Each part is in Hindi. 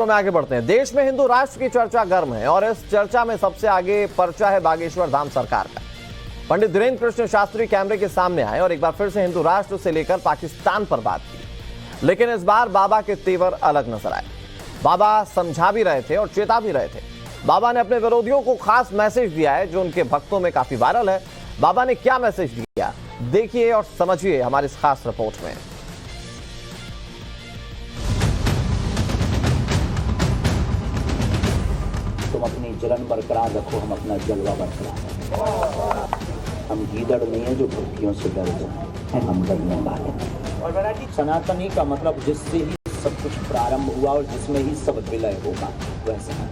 में आगे बढ़ते हैं। देश में हिंदू राष्ट्र की चर्चा गर्म है और इस चर्चा में सबसे आगे पर्चा है बागेश्वर धाम सरकार का। पंडित धीरेन्द्र कृष्ण शास्त्री कैमरे के सामने आए और एक बार फिर से हिंदू राष्ट्र से लेकर पाकिस्तान पर बात की, लेकिन इस बार बाबा के तेवर अलग नजर आए। बाबा समझा भी रहे थे और चेता भी रहे थे। बाबा ने अपने विरोधियों को खास मैसेज दिया है जो उनके भक्तों में काफी वायरल है। बाबा ने क्या मैसेज दिया, देखिए और समझिए हमारी इस खास रिपोर्ट में। तुम अपनी जलन बरकरार रखो, हम अपना जलवा बरकरार रखो। हम गीदड़ नहीं है जो भूखियों से डर जाए, हम डरने वाले हैं। सनातनी का मतलब जिससे ही सब कुछ प्रारंभ हुआ और जिसमें ही सब विलय होगा, वैसा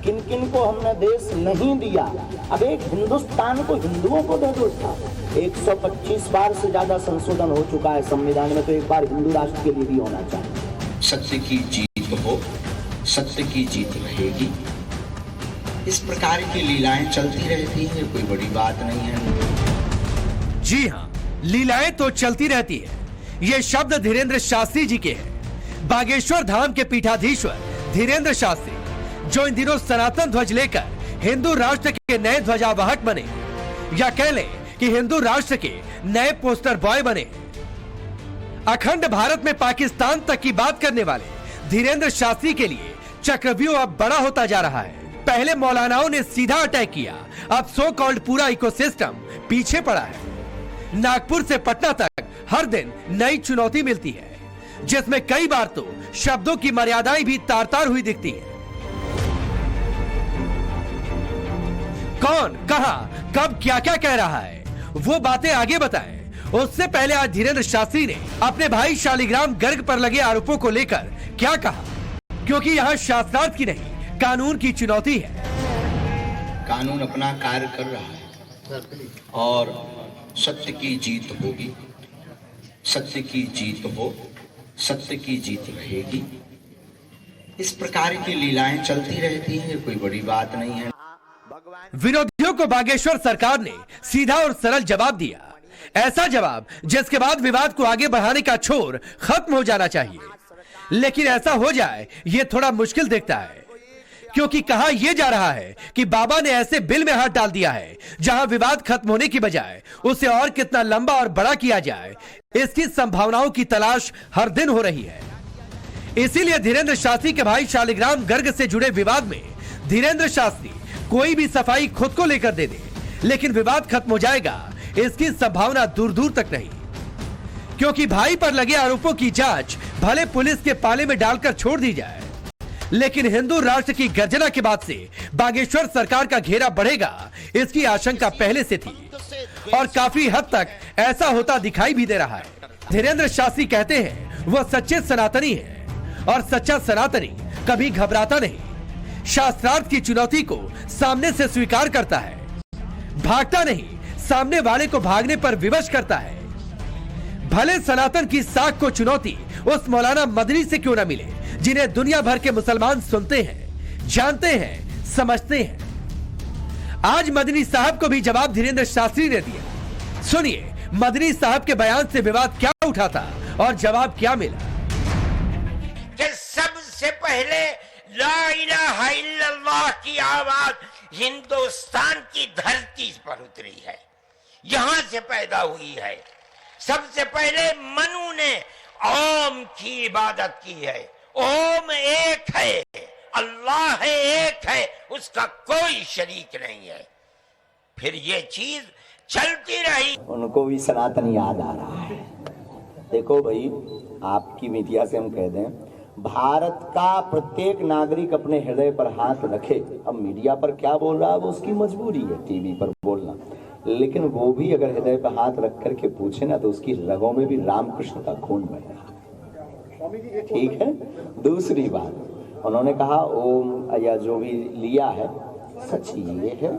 किन किन को हमने देश नहीं दिया। अब एक हिंदुस्तान को हिंदुओं को दे दो। 125 बार से ज्यादा संशोधन हो चुका है संविधान में, तो एक बार हिंदू राष्ट्र के लिए भी होना चाहिए। सत्य की जीत हो, सत्य की जीत रहेगी। इस प्रकार की लीलाएं चलती रहती हैं, कोई बड़ी बात नहीं है। जी हाँ, लीलाएं तो चलती रहती है। ये शब्द धीरेन्द्र शास्त्री जी के हैं। बागेश्वर धाम के पीठाधीश्वर धीरेन्द्र शास्त्री, जो इन दिनों सनातन ध्वज लेकर हिंदू राष्ट्र के नए ध्वजावाहक बने, या कह लें कि हिंदू राष्ट्र के नए पोस्टर बॉय बने। अखंड भारत में पाकिस्तान तक की बात करने वाले धीरेन्द्र शास्त्री के लिए चक्रव्यूह अब बड़ा होता जा रहा है। पहले मौलानाओं ने सीधा अटैक किया, अब सो कॉल्ड पूरा इकोसिस्टम पीछे पड़ा है। नागपुर से पटना तक हर दिन नई चुनौती मिलती है, जिसमें कई बार तो शब्दों की मर्यादाएं भी तार तार हुई दिखती हैं। कौन, कहां, कब क्या क्या कह रहा है, वो बातें आगे बताएं। उससे पहले आज धीरेन्द्र शास्त्री ने अपने भाई शालिग्राम गर्ग पर लगे आरोपों को लेकर क्या कहा, क्योंकि यहाँ शास्त्रार्थ की नहीं कानून की चुनौती है। कानून अपना कार्य कर रहा है और सत्य की जीत होगी। सत्य की जीत हो, सत्य की जीत रहेगी। इस प्रकार की लीलाएं चलती रहती हैं, कोई बड़ी बात नहीं है। विरोधियों को बागेश्वर सरकार ने सीधा और सरल जवाब दिया। ऐसा जवाब जिसके बाद विवाद को आगे बढ़ाने का छोर खत्म हो जाना चाहिए, लेकिन ऐसा हो जाए ये थोड़ा मुश्किल दिखता है, क्योंकि कहा यह जा रहा है कि बाबा ने ऐसे बिल में हाथ डाल दिया है जहां विवाद खत्म होने की बजाय उसे और कितना लंबा और बड़ा किया जाए, इसकी संभावनाओं की तलाश हर दिन हो रही है। इसीलिए धीरेन्द्र शास्त्री के भाई शालिग्राम गर्ग से जुड़े विवाद में धीरेन्द्र शास्त्री कोई भी सफाई खुद को लेकर दे दे, लेकिन विवाद खत्म हो जाएगा इसकी संभावना दूर दूर तक नहीं, क्योंकि भाई पर लगे आरोपों की जांच भले पुलिस के पाले में डालकर छोड़ दी जाए, लेकिन हिंदू राष्ट्र की गर्जना के बाद से बागेश्वर सरकार का घेरा बढ़ेगा, इसकी आशंका पहले से थी और काफी हद तक ऐसा होता दिखाई भी दे रहा है। धीरेन्द्र शास्त्री कहते हैं वो सच्चे सनातनी हैं और सच्चा सनातनी कभी घबराता नहीं, शास्त्रार्थ की चुनौती को सामने से स्वीकार करता है, भागता नहीं, सामने वाले को भागने पर विवश करता है। भले सनातन की साख को चुनौती उस मौलाना मदनी से क्यों न मिले, जिन्हें दुनिया भर के मुसलमान सुनते हैं, जानते हैं, समझते हैं। आज मदनी साहब को भी जवाब धीरेन्द्र शास्त्री ने दिया। सुनिए मदनी साहब के बयान से विवाद क्या उठा था और जवाब क्या मिला। कि सबसे पहले ला इलाहा इल्लल्लाह की आवाज हिंदुस्तान की धरती पर उतरी है, यहां से पैदा हुई है। सबसे पहले मनु ने ओम की इबादत की है। ओम एक है, अल्लाह एक है, उसका कोई शरीक नहीं है। फिर ये चीज चलती रही। उनको भी सनातन याद आ रहा है। देखो भाई, आपकी मीडिया से हम कह दें, भारत का प्रत्येक नागरिक अपने हृदय पर हाथ रखे। अब मीडिया पर क्या बोल रहा है वो उसकी मजबूरी है, टीवी पर बोलना, लेकिन वो भी अगर हृदय पर हाथ रख करके पूछे ना तो उसकी रगों में भी रामकृष्ण का खून बह रहा है। ठीक है। दूसरी बात, उन्होंने कहा ओम या जो भी लिया है, सच ये है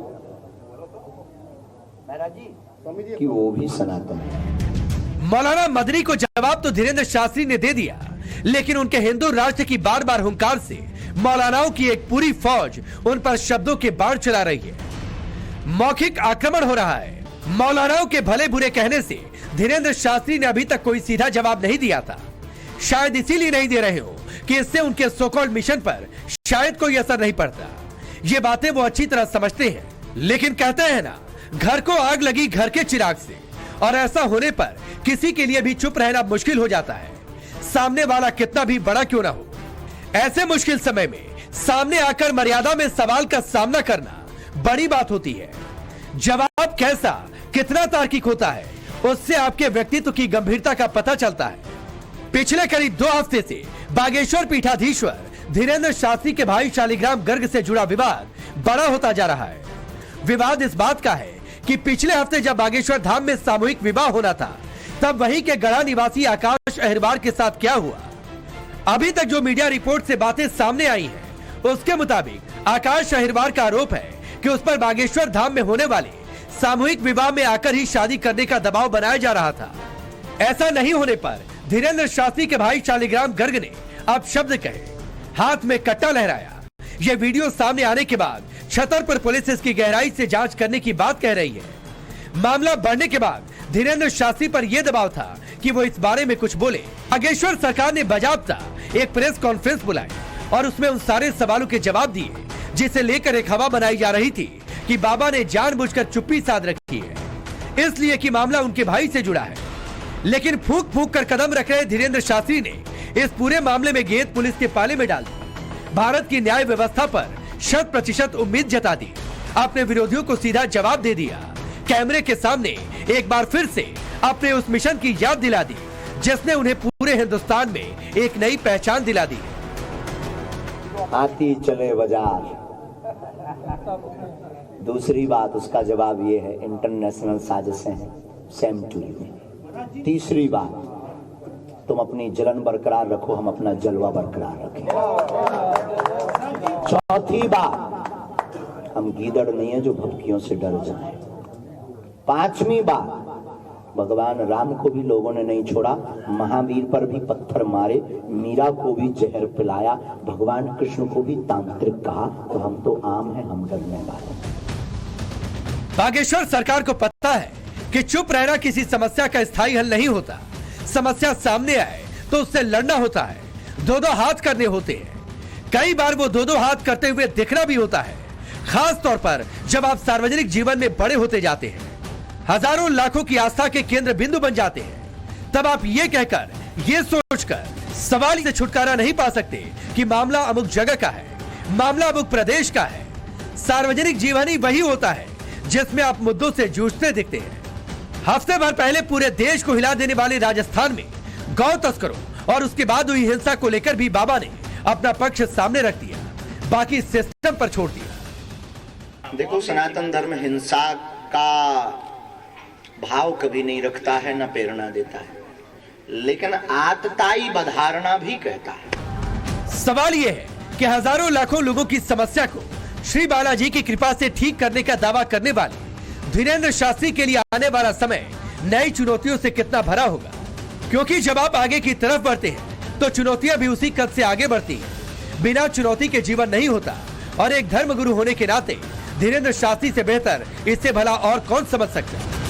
कि वो भी सनातन है। मौलाना मदनी को जवाब तो धीरेन्द्र शास्त्री ने दे दिया, लेकिन उनके हिंदू राष्ट्र की बार बार हुंकार से मौलानाओं की एक पूरी फौज उन पर शब्दों के बाढ़ चला रही है। मौखिक आक्रमण हो रहा है। मौलानाओं के भले बुरे कहने से धीरेन्द्र शास्त्री ने अभी तक कोई सीधा जवाब नहीं दिया था। शायद इसीलिए नहीं दे रहे हो कि इससे उनके सो कॉल्ड मिशन पर शायद कोई असर नहीं पड़ता। ये बातें वो अच्छी तरह समझते हैं, लेकिन कहते हैं ना, घर को आग लगी घर के चिराग से, और ऐसा होने पर किसी के लिए भी चुप रहना मुश्किल हो जाता है, सामने वाला कितना भी बड़ा क्यों ना हो। ऐसे मुश्किल समय में सामने आकर मर्यादा में सवाल का सामना करना बड़ी बात होती है। जवाब कैसा, कितना तार्किक होता है, उससे आपके व्यक्तित्व की गंभीरता का पता चलता है। पिछले करीब 2 हफ्ते से बागेश्वर पीठाधीश्वर धीरेन्द्र शास्त्री के भाई शालिग्राम गर्ग से जुड़ा विवाद बड़ा होता जा रहा है। विवाद इस बात का है कि पिछले हफ्ते जब बागेश्वर धाम में सामूहिक विवाह होना था, तब वहीं के गढ़ा निवासी आकाश अहिरवार के साथ क्या हुआ। अभी तक जो मीडिया रिपोर्ट से बातें सामने आई हैं, उसके मुताबिक आकाश अहिरवार का आरोप है कि उस पर बागेश्वर धाम में होने वाले सामूहिक विवाह में आकर ही शादी करने का दबाव बनाया जा रहा था। ऐसा नहीं होने पर धीरेन्द्र शास्त्री के भाई शालिग्राम गर्ग ने अब शब्द कहे, हाथ में कट्टा लहराया। ये वीडियो सामने आने के बाद छतरपुर पुलिस इसकी गहराई से जांच करने की बात कह रही है। मामला बढ़ने के बाद धीरेन्द्र शास्त्री पर यह दबाव था कि वो इस बारे में कुछ बोले। बागेश्वर सरकार ने बाजाबता एक प्रेस कॉन्फ्रेंस बुलाई और उसमें उन सारे सवालों के जवाब दिए, जिसे लेकर एक हवा बनाई जा रही थी कि बाबा ने जानबूझकर चुप्पी साध रखी है, इसलिए कि मामला उनके भाई से जुड़ा है। लेकिन फूंक फूंक कर कदम रख रहे धीरेन्द्र शास्त्री ने इस पूरे मामले में गेंद पुलिस के पाले में डाल दी। भारत की न्याय व्यवस्था पर 100% उम्मीद जता दी, अपने विरोधियों को सीधा जवाब दे दिया। कैमरे के सामने एक बार फिर से अपने उस मिशन की याद दिला दी, जिसने उन्हें पूरे हिंदुस्तान में एक नई पहचान दिला दी। हाथी चले बाजार। दूसरी बात, उसका जवाब ये है, इंटरनेशनल साजिशें हैं, सेम टू यू। तीसरी बात, तुम अपनी जलन बरकरार रखो, हम अपना जलवा बरकरार रखें। चौथी बात, हम गीदड़ नहीं है जो भभकियों से डर जाए। पांचवी बात, भगवान राम को भी लोगों ने नहीं छोड़ा, महावीर पर भी पत्थर मारे, मीरा को भी जहर पिलाया, भगवान कृष्ण को भी तांत्रिक कहा, तो हम तो आम हैं, हम डरने वाले। बागेश्वर सरकार को पता है कि चुप रहना किसी समस्या का स्थायी हल नहीं होता। समस्या सामने आए तो उससे लड़ना होता है, 2-2 हाथ करने होते हैं। कई बार वो 2-2 हाथ करते हुए दिखना भी होता है, खास तौर पर जब आप सार्वजनिक जीवन में बड़े होते जाते हैं, हजारों लाखों की आस्था के केंद्र बिंदु बन जाते हैं। तब आप ये कहकर, ये सोचकर सवाल से छुटकारा नहीं पा सकते कि मामला अमुक जगह का है, मामला अमुक प्रदेश का है। सार्वजनिक जीवन ही वही होता है जिसमें आप मुद्दों से जूझते दिखते हैं। हफ्ते भर पहले पूरे देश को हिला देने वाले राजस्थान में गौ तस्करों और उसके बाद हुई हिंसा को लेकर भी बाबा ने अपना पक्ष सामने रख दिया, बाकी सिस्टम पर छोड़ दिया। देखो, सनातन धर्म हिंसा का भाव कभी नहीं रखता है, न प्रेरणा देता है, लेकिन आतताई बधारना भी कहता है। सवाल यह है कि हजारों लाखों लोगों की समस्या को श्री बालाजी की कृपा से ठीक करने का दावा करने वाले धीरेन्द्र शास्त्री के लिए आने वाला समय नई चुनौतियों से कितना भरा होगा, क्योंकि जब आप आगे की तरफ बढ़ते हैं तो चुनौतियां भी उसी कद से आगे बढ़ती हैं। बिना चुनौती के जीवन नहीं होता, और एक धर्मगुरु होने के नाते धीरेन्द्र शास्त्री से बेहतर इससे भला और कौन समझ सकता है।